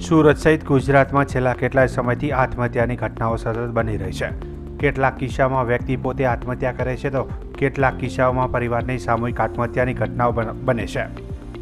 સુરત સહિત ગુજરાતમાં છેલ્લા કેટલાય સમયથી આત્મહત્યાની ઘટનાઓ સતત બની રહી છે। કેટલાક કિસ્સામાં વ્યક્તિ પોતે આત્મહત્યા કરે છે તો કેટલાક કિસ્સાઓમાં પરિવારની સામૂહિક આત્મહત્યાની ઘટનાઓ બને છે।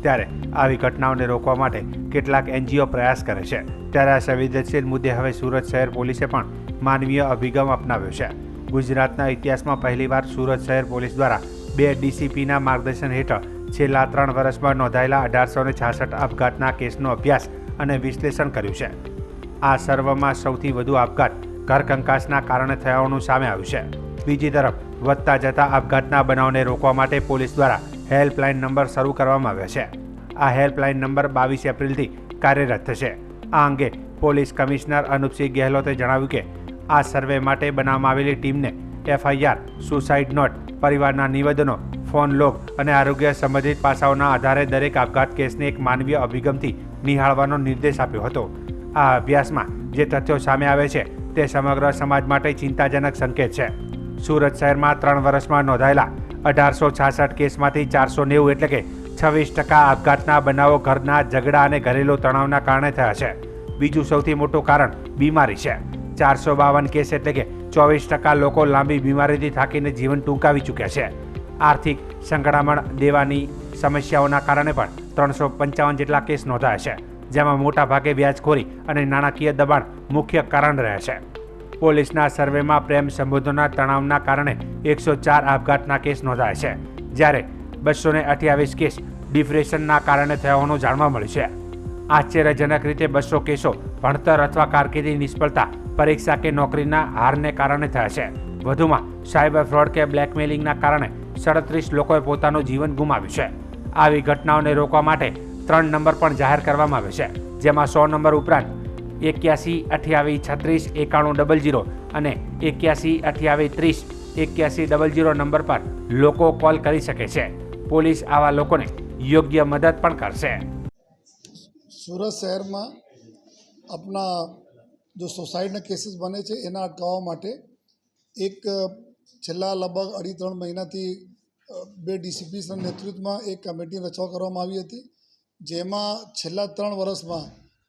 ત્યારે આવી ઘટનાઓને રોકવા માટે કેટલાક NGO પ્રયાસ કરે છે। ત્યારે આ સંવેદનશીલ મુદ્દે હવે સુરત શહેર પોલીસે પણ માનવીય અભિગમ અપનાવ્યો છે। ગુજરાતના ઇતિહાસમાં પહેલીવાર સુરત શહેર પોલીસ દ્વારા 2 DCPના માર્ગદર્શન હેઠળ છેલ્લા 3 વર્ષમાં નોંધાયેલા 1866 આપઘાતના કેસનો અભ્યાસ અને વિશ્લેષણ કર્યું છે। આ સર્વમાં સૌથી વધુ આપઘાત ઘરકંકાસના કારણે થયાનું સામે આવ્યું છે। બીજી તરફ વધતા જતા આપઘાતના બનાવને રોકવા માટે પોલીસ દ્વારા હેલ્પલાઇન નંબર શરૂ કરવામાં આવ્યા છે। આ હેલ્પલાઇન નંબર 22 એપ્રિલથી કાર્યરત થશે। આ અંગે પોલીસ કમિશનર અનુપસિંહ ગેહલોતે જણાવ્યું કે આ સર્વે માટે બનાવવામાં આવેલી ટીમને FIR, સુસાઇડ નોટ, પરિવારના નિવેદનો, ફોન લોગ અને આરોગ્ય સંબંધિત પાસાઓના આધારે દરેક આપઘાત કેસને એક માનવીય અભિગમથી નિહાળવાનો નિર્દેશ આપ્યો હતો। આ અભ્યાસમાં જે તથ્યો સામે આવે છે તે સમગ્ર સમાજ માટે ચિંતાજનક સંકેત છે। સુરત શહેરમાં 3 વર્ષમાં નોંધાયેલા 1866 કેસમાંથી 490 એટલે કે 26% આપઘાતના બનાવો ઘરના ઝઘડા અને ઘરેલું તણાવના કારણે થયા છે। બીજું સૌથી મોટું કારણ બીમારી છે। 452 કેસ એટલે કે 24% લોકો લાંબી બીમારીથી થાકીને જીવન ટૂંકાવી ચૂક્યા છે। આર્થિક સંકળામણ દેવાની સમસ્યાઓના કારણે પણ 355 જેટલા કેસ નોંધાયા છે, જેમાં મોટાભાગે વ્યાજખોરી અને નાણાકીય દબાણ મુખ્ય કારણ રહ્યા છે। પોલીસના સર્વેમાં પ્રેમ સંબંધોના તણાવના કારણે 104 આપઘાતના કેસ નોંધાયા છે, જ્યારે 228 કેસ ડિપ્રેશનના કારણે થયા હોવાનું જાણવા મળ્યું છે। આશ્ચર્યજનક રીતે 200 કેસો ભણતર અથવા કારકિર્દી નિષ્ફળતા, પરીક્ષા કે નોકરીના હારને કારણે થયા છે। વધુમાં સાયબર ફ્રોડ કે બ્લેકમેલિંગના કારણે 37 લોકોએ પોતાનું જીવન ગુમાવ્યું છે। આવી ઘટનાઓને રોકવા માટે 3 નંબર પણ જાહેર કરવામાં આવે છે, જેમાં 100 નંબર ઉપરાંત 81 28 36 91 00 અને 81 28 30 81 00 નંબર પર લોકો કોલ કરી શકે છે। પોલીસ આવા લોકોને યોગ્ય મદદ પણ કરશે। सूरत शहर में अपना जो सुसाइड केसेस बने छे एना अटकाववा माटे एक छेल्ला लगभग 2.5-3 महीनाथी 2 DCPs नेतृत्व में एक कमिटी रचवा करवामां आवी हती, जेमां छेल्ला 3 वर्षमां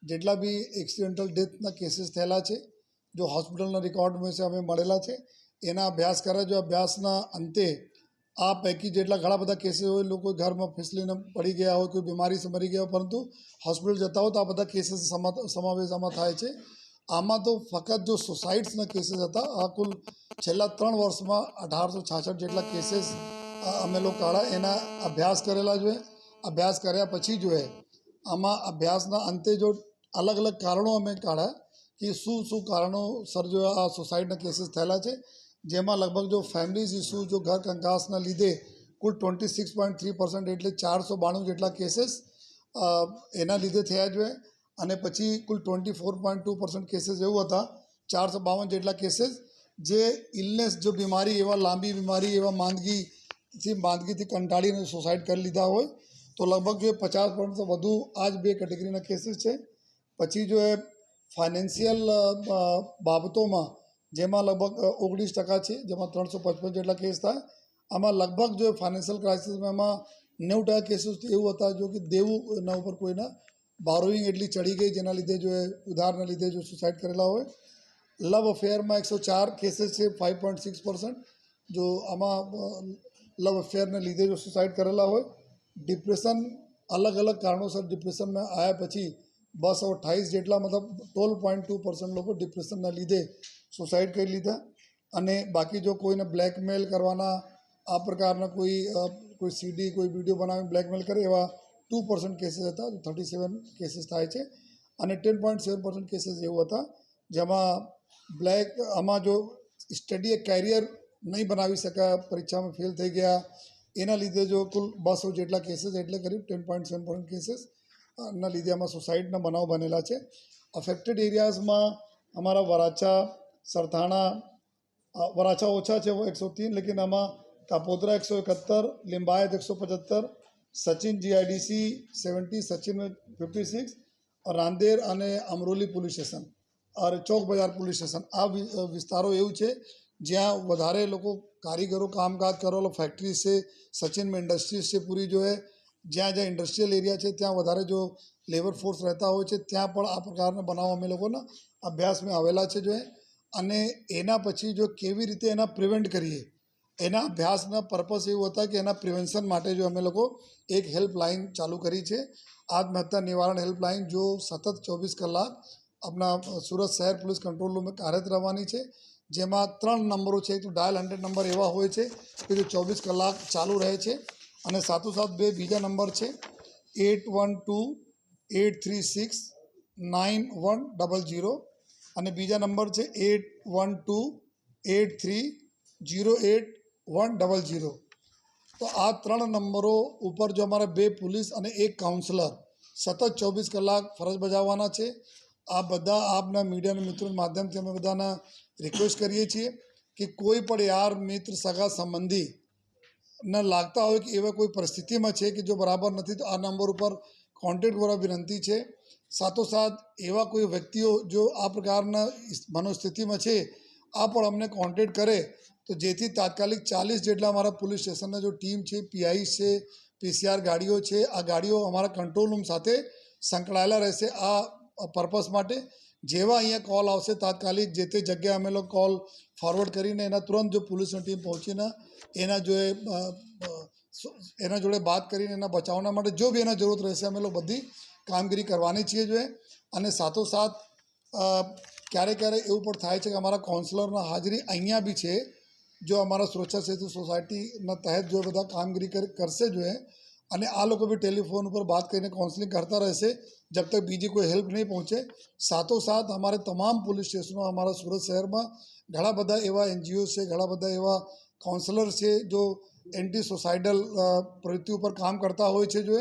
जेटला बी एक्सिडेंटल डेथना केसेस थयेला छे जो हॉस्पिટલના रिकॉर्ड में से अमे मळेला छे एना अभ्यास कर्या। जो अभ्यासना अंते आ पैकी जेटला घणा बधा केसेस होय, लोग घर में फिसलीने पड़ी गया हो, कोई बीमारी से मरी गया हो, परंतु हॉस्पिटल जता हो तो आ बधा केसेस समावेश आमां थाय छे। आमां तो फकत जो सुसाइड्सना केसेस हता आ कुल छेल्ला 3 वर्षमां 1866 जेटला केसेस अमे लोग काढा एना अभ्यास करेला जोए। अभ्यास कर्या पछी जोए आमां अभ्यासना अंते जो अलग अलग कारणों अमे काढा कि शुं कारणोसर जो आ सुसाइडना केसेस थयेला छे, जेमां लगभग जो फैमिलीज इश्यू जो घर कंकासना लीधे कुल 26.3% एटले 492 जेटला केसेस एना लीधे थया जोए। अने पछी कुल 24.2% केसेस एवं हता 452 जेटला केसेस जे इलनेस जो बीमारी एवं लांबी बीमारी एवं मांदगीथी कंटाळीने सुसाइड कर लीधा होय तो लगभग जो 50% से वधु आज 2 केटेगरीना केसेस छे। पछी जो है फाइनेंशियल बाबतों में जेमां लगभग 19% है, जेमां 355 जेटला केस था। आमां लगभग जो फाइनेंशियल क्राइसिस में आमां 90% केसेस एवं था जो कि देवना ऊपर कोईना बोरोइंग एटली चढ़ी गई जेना लीधे जो है उधारना लीधे जो सुसाइड करेला होय। लव अफेर में 104 केसेस है 5.6% जो आमां लव अफेर ने लीधे जो सुसाइड करेला होय। डिप्रेशन अलग अलग कारणोसर डिप्रेशन में आया पछी 228 जेटला मतलब 12.2% लोग डिप्रेशन लीधे सुसाइड कर लीधा। अने बाकी जो कोईने ब्लेकमेल करवाना आ प्रकारना कोई सीडी कोई वीडियो बनावी ब्लेकमेल करे एवा 2% केसेस हता, 37 केसेस थाय छे। अने 10.7% केसेस एवं हता जेमां आमां जो स्टडी कैरियर नहीं बनावी शक्या, परीक्षा में फेल थई गया एना लीधे जो कुल 200 जेटला केसेस एटले करीब 10.7% केसेस ना लीधे आमां सुसाइडना बनाव बनेला छे। अफेक्टेड एरियाज में अमारा वराछा सरथाणा वराछा ओछा है वो 103, लेकिन आमा कापोद्रा 171, लिंबायत 175, सचिन GIDC 70, सचिन में 56 और रांदेर और अमरोली पुलिस स्टेशन और चौक बाजार पुलिस स्टेशन आ विस्तारों एवं है ज्याँ वधारे लोग कारीगरों कामकाज करो फैक्ट्री से, सचिन में इंडस्ट्रीज से पूरी जो है ज्याँ ज्याँ इंडस्ट्रियल एरिया है त्या वधारे जो લેબર ફોર્સ રહેતા હોય છે ત્યાં પણ આ પ્રકારના બનાવો અમે લોકોના અભ્યાસમાં આવેલા છે જો અને એના પછી જો કેવી રીતે એના પ્રિવેન્ટ કરીએ એના અભ્યાસના પર્પઝ એવું હતા કે એના પ્રિવેન્શન માટે જો અમે લોકો એક હેલ્પલાઇન ચાલુ કરી છે આત્મહત્યા નિવારણ હેલ્પલાઇન જો સતત 24 કલાક આપણા સુરત શહેર પોલીસ કંટ્રોલ રૂમમાં કાર્યરત રહેવાની છે જેમાં 3 નંબરો છે એક તો ડાયલ 100 નંબર એવા હોય છે કે જે 24 કલાક ચાલુ રહે છે અને સાથોસાથ 2 બીજા નંબર છે 8128369100 અને બીજા નંબર છે 8128308100 તો આ 3 નંબરો ઉપર જો અમારા 2 પોલીસ અને 1 કાઉન્સલર સતત 24 કલાક ફરજ બજાવવાના છે આ બધા આપના મીડિયાના મિત્રોના માધ્યમથી અમે બધાને રિક્વેસ્ટ કરીએ છીએ કે કોઈ પણ યાર મિત્ર સગા સંબંધી ન લાગતા હોય કે એવા કોઈ પરિસ્થિતિમાં છે કે જો બરાબર નથી તો આ નંબર ઉપર કોન્ટેક્ટ કરવા વિનંતી છે સાથોસાથ એવા કોઈ વ્યક્તિઓ જો આ પ્રકારના મનોસ્થિતિમાં છે આ પણ અમને કોન્ટેક્ટ કરે તો જેથી તાત્કાલિક 40 જેટલા અમારા પોલીસ સ્ટેશનના જો ટીમ છે પીઆઈ છે પીસીઆર ગાડીઓ છે આ ગાડીઓ અમારા કંટ્રોલ રૂમ સાથે સંકળાયેલા રહેશે આ પર્પઝ માટે જેવા અહીંયા કોલ આવશે તાત્કાલિક જે તે જગ્યાએ અમે લોકો કોલ ફોરવર્ડ કરીને એના તુરંત જો પોલીસની ટીમ પહોંચીને એના જોડે બાત કરીને એના બચાવના માટે જો બી એના જરૂરત રહેશે અમે લોકો બધી કામગીરી કરવાની છીએ જોઈએ અને સાથોસાથ ક્યારેક એવું પણ થાય છે કે અમારા કાઉન્સલરના હાજરી અહીંયા બી છે જો અમારા સુરક્ષા સેતુ સોસાયટીના તહેત જો બધા કામગીરી કરશે જોઈએ અને આ લોકો બી ટેલિફોન ઉપર બાત કરીને કાઉન્સલિંગ કરતા રહેશે જબ તક બીજી કોઈ હેલ્પ નહીં પહોંચે સાથોસાથ અમારે તમામ પોલીસ સ્ટેશનો અમારા સુરત શહેરમાં ઘણા બધા એવા એનજીઓ છે ઘણા બધા એવા કાઉન્સલર છે જો એન્ટી સોસાઇડલ પ્રવૃત્તિ ઉપર કામ કરતા હોય છે જો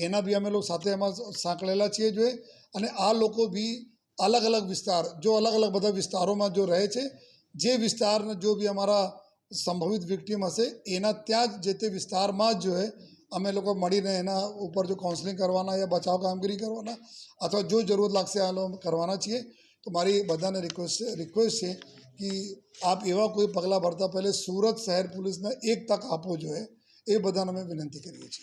એના બી અમે લોકો સાથે એમાં સાંકળેલા છીએ જો અને આ લોકો બી અલગ અલગ વિસ્તાર જો અલગ અલગ બધા વિસ્તારોમાં જો રહે છે જે વિસ્તારના જો બી અમારા સંભવિત વિક્ટીમ હશે એના ત્યાં જ જે તે વિસ્તારમાં જ જો અમે લોકો મળીને એના ઉપર જો કાઉન્સલિંગ કરવાના યા બચાવ કામગીરી કરવાના અથવા જો જરૂરત લાગશે આ લોકો કરવાના છીએ તો મારી બધાને રિક્વેસ્ટ છે કે આપ એવા કોઈ પગલાં ભરતા પહેલે સુરત શહેર પોલીસને એક તક આપવો જોઈએ એ બધાને અમે વિનંતી કરીએ છીએ.